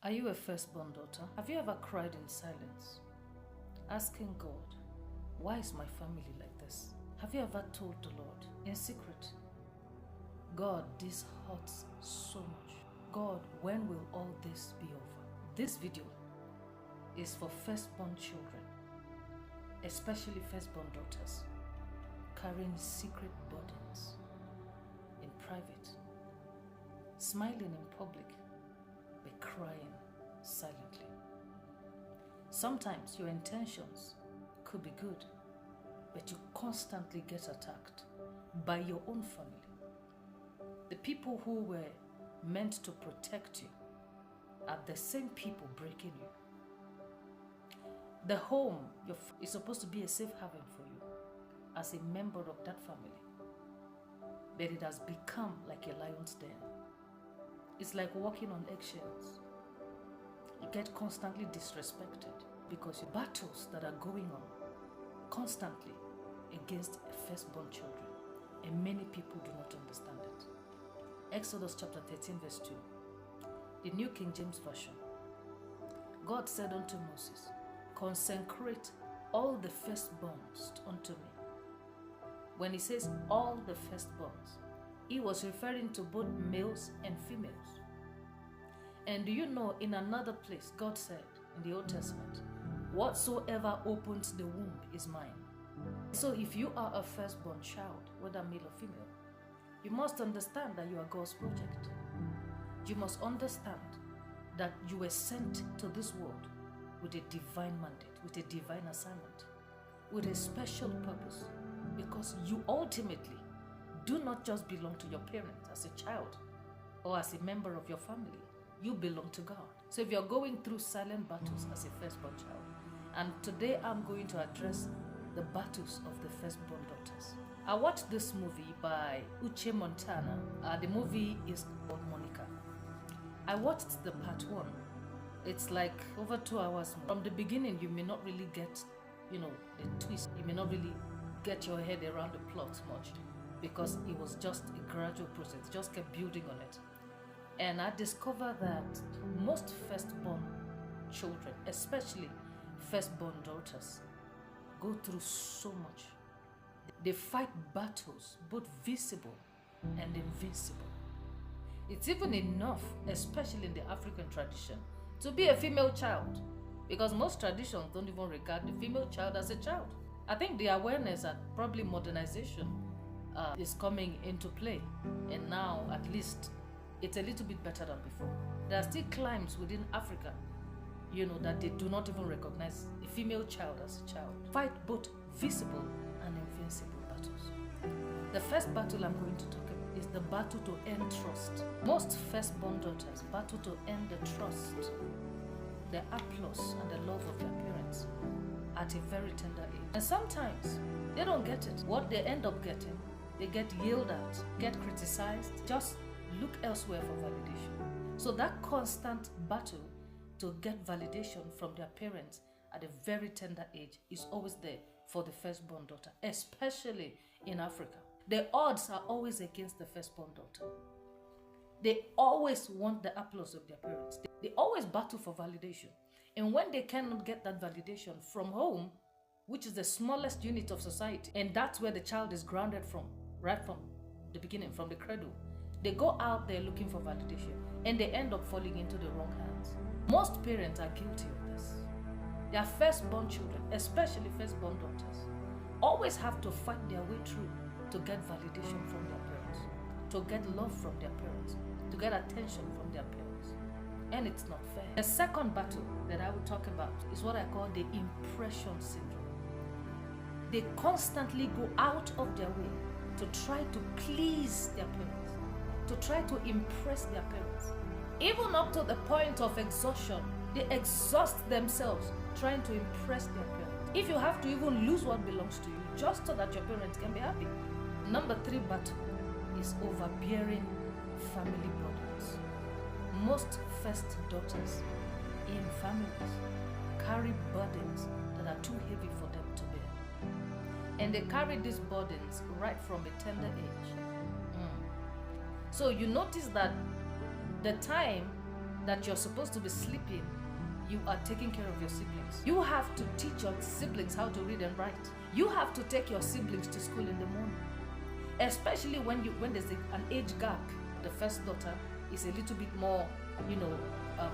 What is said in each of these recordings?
Are you a firstborn daughter? Have you ever cried in silence, asking God, why is my family like this? Have you ever told the Lord in secret, God, this hurts so much. God, when will all this be over? This video is for firstborn children, especially firstborn daughters, carrying secret burdens in private, smiling in public, but crying silently. Sometimes your intentions could be good, but you constantly get attacked by your own family. The people who were meant to protect you are the same people breaking you. The home is supposed to be a safe haven for you as a member of that family, but it has become like a lion's den. It's like walking on eggshells. You get constantly disrespected because your battles that are going on constantly against firstborn children, and many people do not understand it. Exodus chapter 13 verse 2, the New King James Version. God said unto Moses, consecrate all the firstborns unto me. When he says all the firstborns, he was referring to both males and females. And do you know, in another place, God said in the Old Testament, whatsoever opens the womb is mine. So if you are a firstborn child, whether male or female, you must understand that you are God's project. You must understand that you were sent to this world with a divine mandate, with a divine assignment, with a special purpose, because you ultimately do not just belong to your parents as a child or as a member of your family. You belong to God. So if you're going through silent battles as a firstborn child, and today I'm going to address the battles of the firstborn daughters. I watched this movie by Uche Montana. The movie is called Monica. I watched the part 1. It's like over 2 hours. From the beginning, you may not really get, the twist. You may not really get your head around the plot much because it was just a gradual process. It just kept building on it. And I discovered that most firstborn children, especially firstborn daughters, go through so much. They fight battles, both visible and invincible. It's even enough, especially in the African tradition, to be a female child, because most traditions don't even regard the female child as a child. I think the awareness that probably modernization is coming into play, and now at least it's a little bit better than before. There are still climes within Africa, that they do not even recognize a female child as a child. Fight both visible and invincible battles. The first battle I'm going to talk about is the battle to end trust. Most firstborn daughters battle to end the trust, the applause and the love of their parents at a very tender age. And sometimes they don't get it. What they end up getting, they get yelled at, get criticized, just look elsewhere for validation. So that constant battle to get validation from their parents at a very tender age is always there for the firstborn daughter, especially in Africa. The odds are always against the firstborn daughter. They always want the applause of their parents. They always battle for validation. And when they cannot get that validation from home, which is the smallest unit of society, and that's where the child is grounded from, right from the beginning, from the cradle, they go out there looking for validation, and they end up falling into the wrong hands. Most parents are guilty of this. Their firstborn children, especially firstborn daughters, always have to fight their way through to get validation from their parents, to get love from their parents, to get attention from their parents. And it's not fair. The second battle that I will talk about is what I call the impression syndrome. They constantly go out of their way to try to please their parents, to try to impress their parents. Even up to the point of exhaustion, they exhaust themselves trying to impress their parents. If you have to even lose what belongs to you just so that your parents can be happy. Number 3 battle is overbearing family burdens. Most first daughters in families carry burdens that are too heavy for them to bear. And they carry these burdens right from a tender age. So you notice that the time that you're supposed to be sleeping, you are taking care of your siblings. You have to teach your siblings how to read and write. You have to take your siblings to school in the morning. Especially when there's an age gap. The first daughter is a little bit more,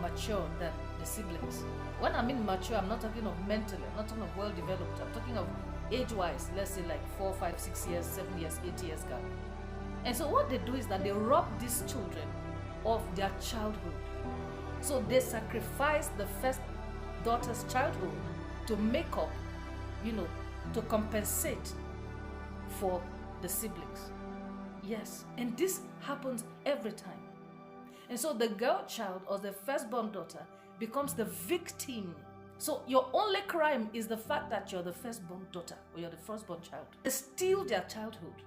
mature than the siblings. When I mean mature, I'm not talking of mentally, I'm not talking of well developed. I'm talking of age-wise, let's say like 4, 5, 6 years, 7 years, 8 years gap. And so what they do is that they rob these children of their childhood. So they sacrifice the first daughter's childhood to make up, to compensate for the siblings. Yes, and this happens every time. And so the girl child or the firstborn daughter becomes the victim. So your only crime is the fact that you're the firstborn daughter or you're the firstborn child. They steal their childhood.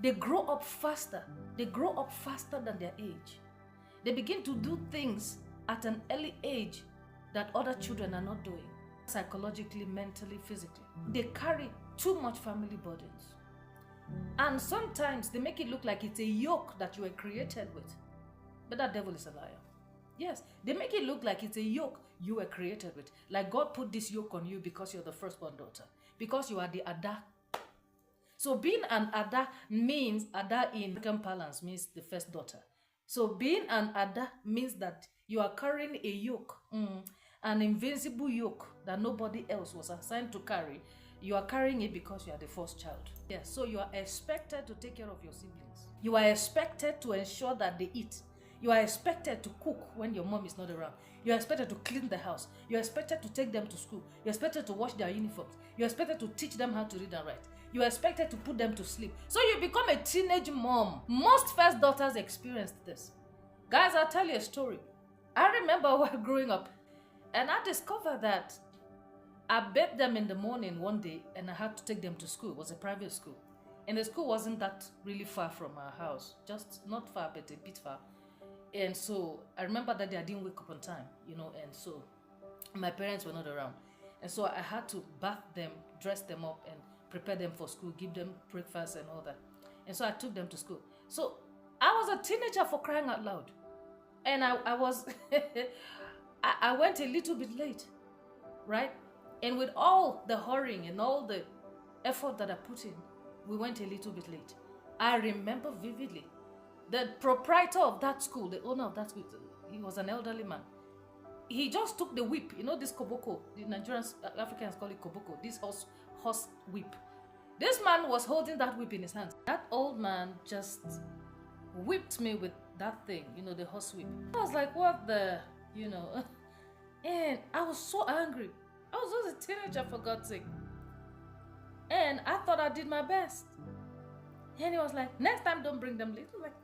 They grow up faster. They grow up faster than their age. They begin to do things at an early age that other children are not doing. Psychologically, mentally, physically. They carry too much family burdens. And sometimes they make it look like it's a yoke that you were created with. But that devil is a liar. Yes, they make it look like it's a yoke you were created with. Like God put this yoke on you because you're the firstborn daughter. Because you are the Ada. So being an Ada means, Ada in African parlance means the first daughter. So being an Ada means that you are carrying a yoke, an invincible yoke that nobody else was assigned to carry. You are carrying it because you are the first child. Yes, so you are expected to take care of your siblings. You are expected to ensure that they eat. You are expected to cook when your mom is not around. You are expected to clean the house. You are expected to take them to school. You are expected to wash their uniforms. You are expected to teach them how to read and write. You are expected to put them to sleep. So you become a teenage mom. Most first daughters experienced this. Guys, I'll tell you a story. I remember while growing up, and I discovered that I bathed them in the morning one day and I had to take them to school. It was a private school. And the school wasn't that really far from our house. Just not far, but a bit far. And so I remember that day I didn't wake up on time, and so my parents were not around. And so I had to bath them, dress them up, and prepare them for school, give them breakfast and all that. And so I took them to school. So I was a teenager, for crying out loud. And I was, I went a little bit late, right? And with all the hurrying and all the effort that I put in, we went a little bit late. I remember vividly. The proprietor of that school, the owner of that school, he was an elderly man. He just took the whip, this koboko, the Nigerians, Africans call it koboko, this horse whip. This man was holding that whip in his hands. That old man just whipped me with that thing, the horse whip. I was like, what the, and I was so angry. I was just a teenager, for God's sake. And I thought I did my best. And he was like, next time don't bring them late. I was like,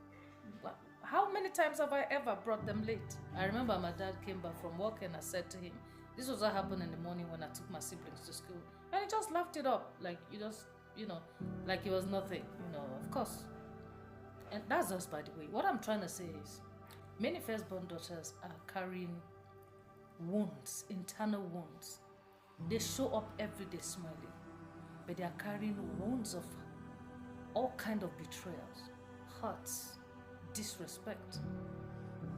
how many times have I ever brought them late? I remember my dad came back from work and I said to him, this was what happened in the morning when I took my siblings to school. And he just laughed it up, like you just, like it was nothing, of course. And that's just by the way. What I'm trying to say is, many firstborn daughters are carrying wounds, internal wounds. They show up every day smiling, but they are carrying wounds of all kind of betrayals, hurts, disrespect,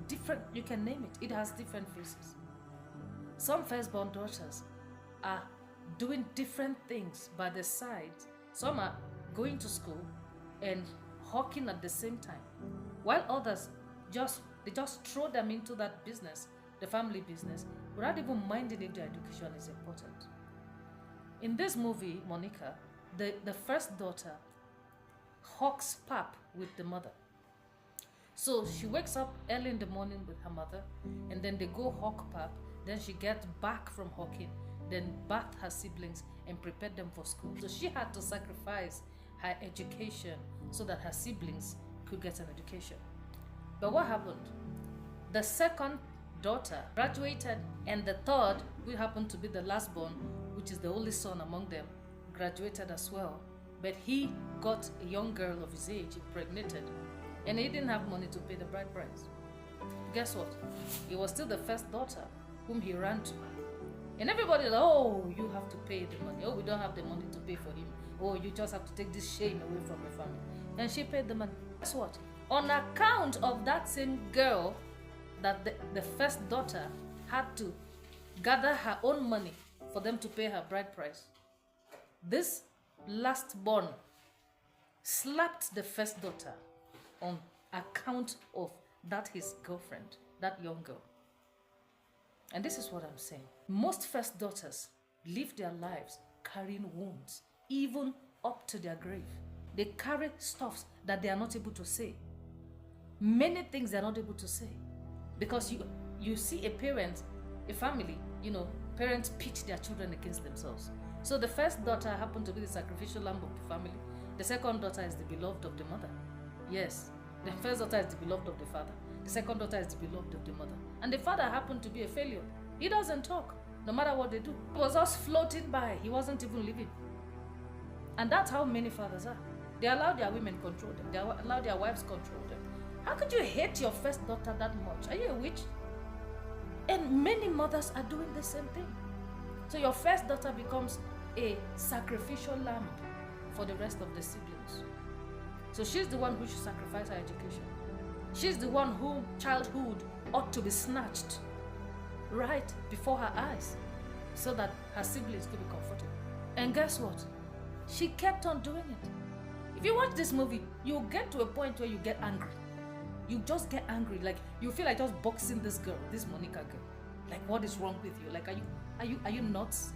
different, you can name it. It has different faces. Some firstborn daughters are doing different things by the side. Some are going to school and hawking at the same time, while others just throw them into that business, the family business, without even minding if their education is important. In this movie, Monica, the first daughter hawks pap with the mother. So she wakes up early in the morning with her mother, and then they go hawk pap. Then she gets back from hawking, then bath her siblings and prepare them for school. So she had to sacrifice her education so that her siblings could get an education. But what happened? The second daughter graduated, and the third, who happened to be the last born, which is the only son among them, graduated as well. But he got a young girl of his age impregnated, and he didn't have money to pay the bride price. Guess what? It was still the first daughter whom he ran to. And everybody was like, oh, you have to pay the money. Oh, we don't have the money to pay for him. Oh, you just have to take this shame away from your family. And she paid the money. Guess what? On account of that same girl that the first daughter had to gather her own money for them to pay her bride price. This last born slapped the first daughter on account of that his girlfriend, that young girl. And this is what I'm saying. Most first daughters live their lives carrying wounds, even up to their grave. They carry stuffs that they are not able to say. Many things they're not able to say. Because you see a parent, a family, parents pitch their children against themselves. So the first daughter happened to be the sacrificial lamb of the family. The second daughter is the beloved of the mother. Yes, the first daughter is the beloved of the father. The second daughter is the beloved of the mother. And the father happened to be a failure. He doesn't talk, no matter what they do. He was just floating by. He wasn't even living. And that's how many fathers are. They allow their women control them. They allow their wives control them. How could you hate your first daughter that much? Are you a witch? And many mothers are doing the same thing. So your first daughter becomes a sacrificial lamb for the rest of the siblings. So she's the one who should sacrifice her education. She's the one whose childhood ought to be snatched right before her eyes so that her siblings could be comfortable. And guess what? She kept on doing it. If you watch this movie, you'll get to a point where you get angry. You just get angry. Like, you feel like just boxing this girl, this Monica girl. Like, what is wrong with you? Like, are you nuts?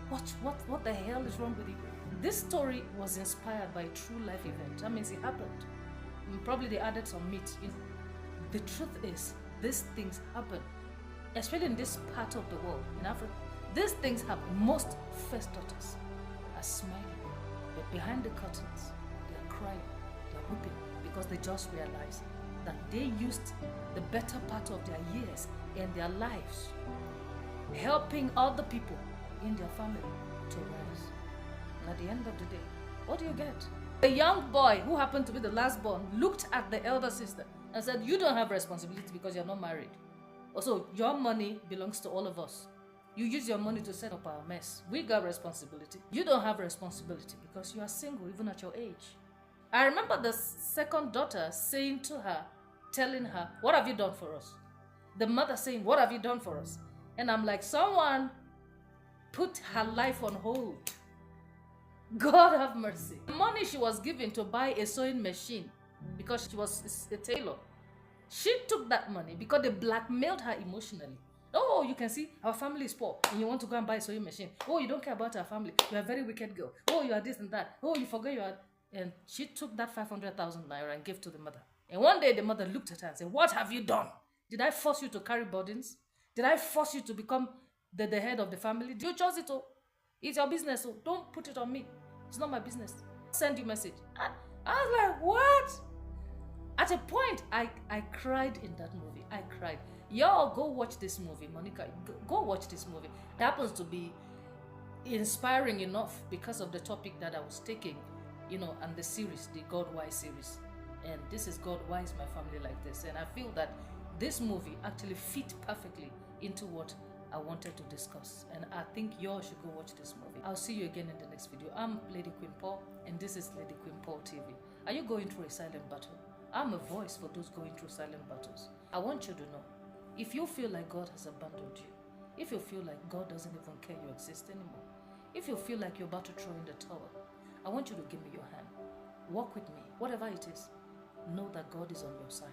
What the hell is wrong with you? This story was inspired by a true life event. That means it happened. Probably they added some meat. The truth is, these things happen, especially in this part of the world, in Africa. These things happen. Most first daughters are smiling, but behind the curtains, they are crying, they are weeping, because they just realized that they used the better part of their years and their lives helping other people in their family to rise. And at the end of the day, what do you get? The young boy who happened to be the last born looked at the elder sister and said, you don't have responsibility because you're not married. Also, your money belongs to all of us. You use your money to set up our mess. We got responsibility. You don't have responsibility because you are single even at your age. I remember the second daughter saying to her, telling her, what have you done for us? The mother saying, what have you done for us? And I'm like, someone put her life on hold. God have mercy. The money she was given to buy a sewing machine because she was a tailor. She took that money because they blackmailed her emotionally. Oh, you can see our family is poor and you want to go and buy a sewing machine. Oh, you don't care about our family. You are a very wicked girl. Oh, you are this and that. Oh, you forget you are... And she took that 500,000 naira and gave to the mother. And one day the mother looked at her and said, what have you done? Did I force you to carry burdens? Did I force you to become the head of the family? You chose it all. It's your business, so don't put it on me. It's not my business. Send you a message. I was like, what? At a point, I cried in that movie. I cried. Y'all go watch this movie, Monica. Go watch this movie. It happens to be inspiring enough because of the topic that I was taking, and the series, the God Why series. And this is God, why is my family like this? And I feel that this movie actually fit perfectly into what I wanted to discuss. And I think y'all should go watch this movie. I'll see you again in the next video. I'm Lady Queen Paul, and this is Lady Queen Paul TV. Are you going through a silent battle? I'm a voice for those going through silent battles. I want you to know, if you feel like God has abandoned you, if you feel like God doesn't even care you exist anymore, if you feel like you're about to throw in the towel, I want you to give me your hand. Walk with me, whatever it is. Know that God is on your side.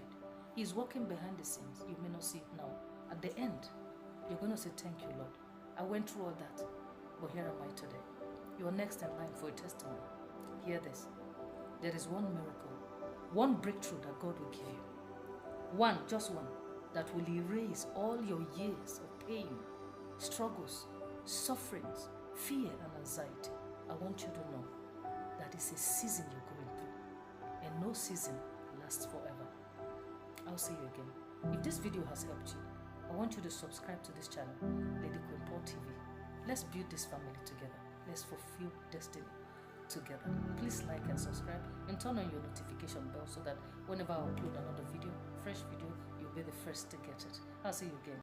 He's working behind the scenes. You may not see it now. At the end, you're going to say, thank you, Lord. I went through all that, but here am I today. You are next in line for a testimony. Hear this. There is one miracle, one breakthrough that God will give you. One, just one, that will erase all your years of pain, struggles, sufferings, fear, and anxiety. I want you to know that it's a season you're going through, and no season lasts forever. I'll see you again. If this video has helped you, I want you to subscribe to this channel, Lady Queen Paul TV. Let's build this family together. Let's fulfill destiny together. Please like and subscribe and turn on your notification bell so that whenever I upload another video, fresh video, you'll be the first to get it. I'll see you again.